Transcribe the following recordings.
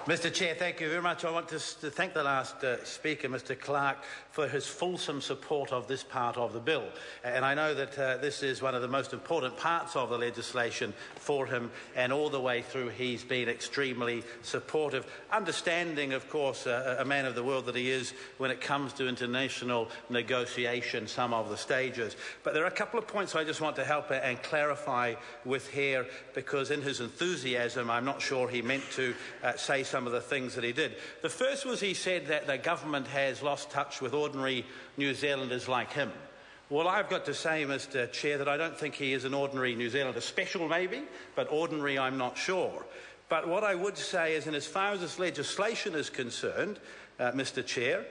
Mr Chair, thank you very much. I want to thank the last speaker, Mr Clark, for his fulsome support of this part of the bill. And I know that this is one of the most important parts of the legislation for him, and all the way through he's been extremely supportive, understanding, of course, a man of the world that he is when it comes to international negotiation, some of the stages. But there are a couple of points I just want to help and clarify with here, because in his enthusiasm, I'm not sure he meant to say some of the things that he did. The first was he said that the government has lost touch with ordinary New Zealanders like him. Well, I've got to say, Mr Chair, that I don't think he is an ordinary New Zealander. Special maybe, but ordinary I'm not sure. But what I would say is, in as far as this legislation is concerned, Mr Chair,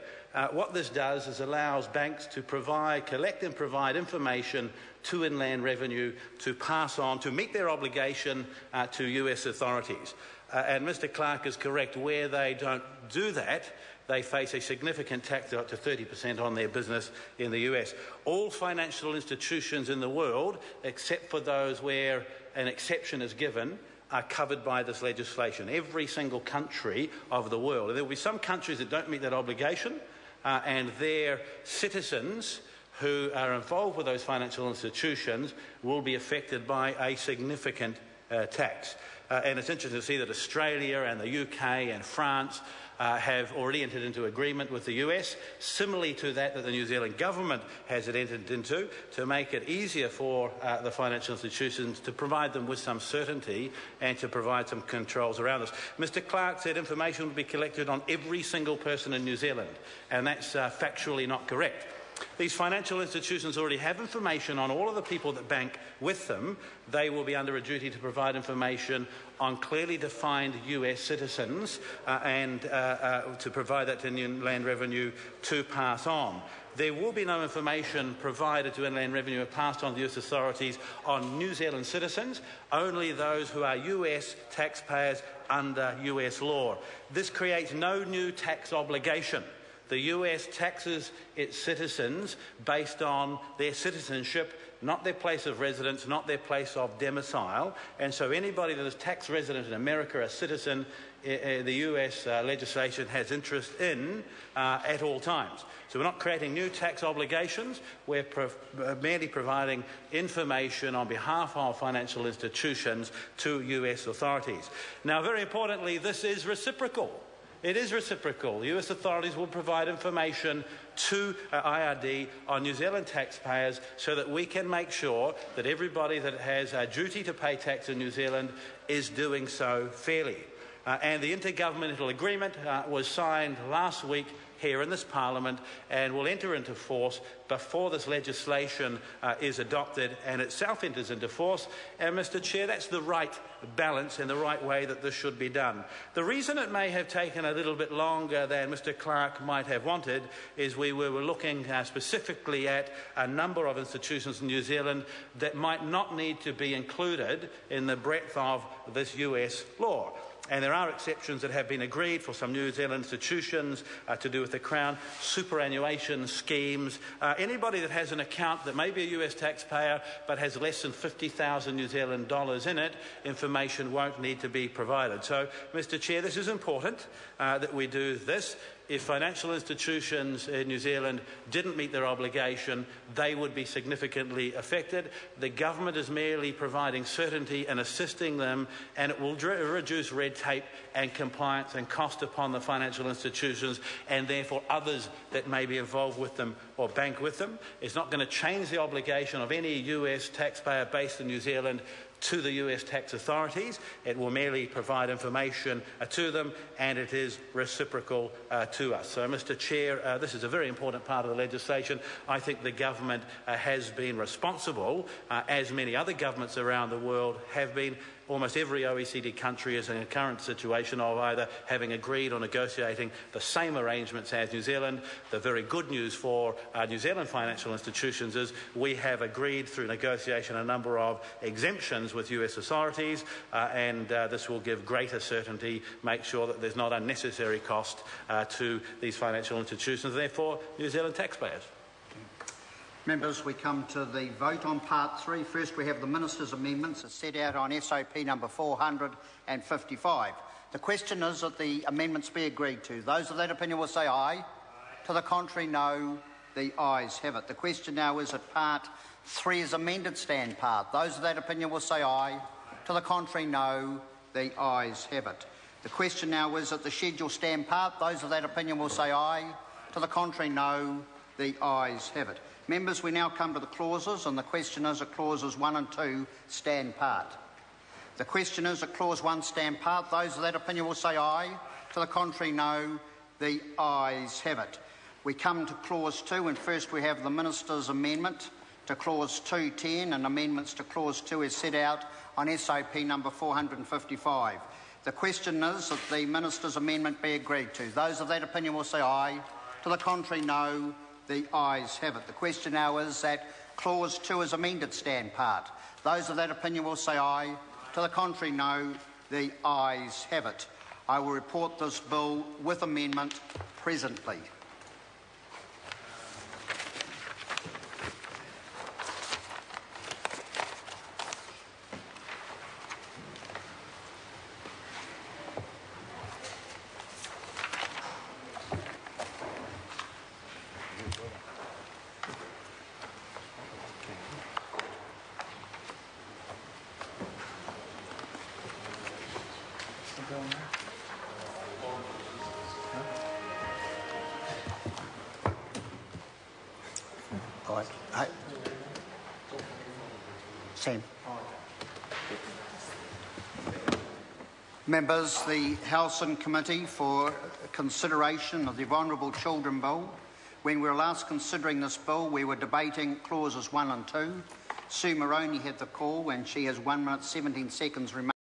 what this does is allows banks to collect and provide information to Inland Revenue to pass on, to meet their obligation to US authorities. And Mr Clark is correct, where they don't do that, they face a significant tax up to 30% on their business in the US. All financial institutions in the world, except for those where an exception is given, are covered by this legislation. Every single country of the world. There will be some countries that don't meet that obligation, and their citizens who are involved with those financial institutions will be affected by a significant tax. And it's interesting to see that Australia and the UK and France have already entered into agreement with the US, similarly to that the New Zealand government has entered into, to make it easier for the financial institutions to provide them with some certainty and to provide some controls around this. Mr Clark said information will be collected on every single person in New Zealand, and that's factually not correct. These financial institutions already have information on all of the people that bank with them. They will be under a duty to provide information on clearly defined US citizens and to provide that to Inland Revenue to pass on. There will be no information provided to Inland Revenue or passed on to US authorities on New Zealand citizens, only those who are US taxpayers under US law. This creates no new tax obligation. The US taxes its citizens based on their citizenship, not their place of residence, not their place of domicile. And so anybody that is tax resident in America, a citizen, the US legislation has interest in at all times. So we're not creating new tax obligations, we're merely providing information on behalf of financial institutions to US authorities. Now, very importantly, this is reciprocal. It is reciprocal. The US authorities will provide information to IRD on New Zealand taxpayers so that we can make sure that everybody that has a duty to pay tax in New Zealand is doing so fairly. And the intergovernmental agreement was signed last week here in this Parliament and will enter into force before this legislation is adopted and itself enters into force. And Mr Chair, that's the right balance and the right way that this should be done. The reason it may have taken a little bit longer than Mr Clark might have wanted is we were looking specifically at a number of institutions in New Zealand that might not need to be included in the breadth of this US law. And there are exceptions that have been agreed for some New Zealand institutions to do with the Crown, superannuation schemes. Anybody that has an account that may be a US taxpayer but has less than 50,000 New Zealand dollars in it, information won't need to be provided. So, Mr Chair, this is important that we do this. If financial institutions in New Zealand didn't meet their obligation, they would be significantly affected. The government is merely providing certainty and assisting them, and it will reduce red tape and compliance and cost upon the financial institutions and therefore others that may be involved with them or bank with them. It's not going to change the obligation of any US taxpayer based in New Zealand to the US tax authorities. It will merely provide information to them, and it is reciprocal to us. So, Mr Chair, this is a very important part of the legislation. I think the government has been responsible, as many other governments around the world have been. Almost every OECD country is in a current situation of either having agreed or negotiating the same arrangements as New Zealand. The very good news for New Zealand financial institutions is we have agreed through negotiation a number of exemptions with US authorities, and this will give greater certainty, make sure that there's not unnecessary cost to these financial institutions, and therefore New Zealand taxpayers. Members, we come to the vote on Part 3. First, we have the Minister's amendments as set out on SOP number 455. The question is that the amendments be agreed to. Those of that opinion will say aye. To the contrary, no. The ayes have it. The question now is that Part 3 is amended stand part. Those of that opinion will say aye. To the contrary, no. The ayes have it. The question now is that the schedule stand part. Those of that opinion will say aye. To the contrary, no. The ayes have it. Members, we now come to the clauses, and the question is that clauses 1 and 2 stand part. The question is that clause 1 stand part. Those of that opinion will say aye. To the contrary, no. The ayes have it. We come to clause 2, and first we have the Minister's amendment to clause 2.10 and amendments to clause 2 as set out on SOP number 455. The question is that the Minister's amendment be agreed to. Those of that opinion will say aye. To the contrary, no. The ayes have it. The question now is that clause 2 is amended stand part. Those of that opinion will say aye. To the contrary, no. The ayes have it. I will report this bill with amendment presently. Sam. Members, the House and Committee for consideration of the Vulnerable Children Bill. When we were last considering this bill, we were debating clauses 1 and 2. Sue Moroney had the call and she has 1 minute 17 seconds remaining.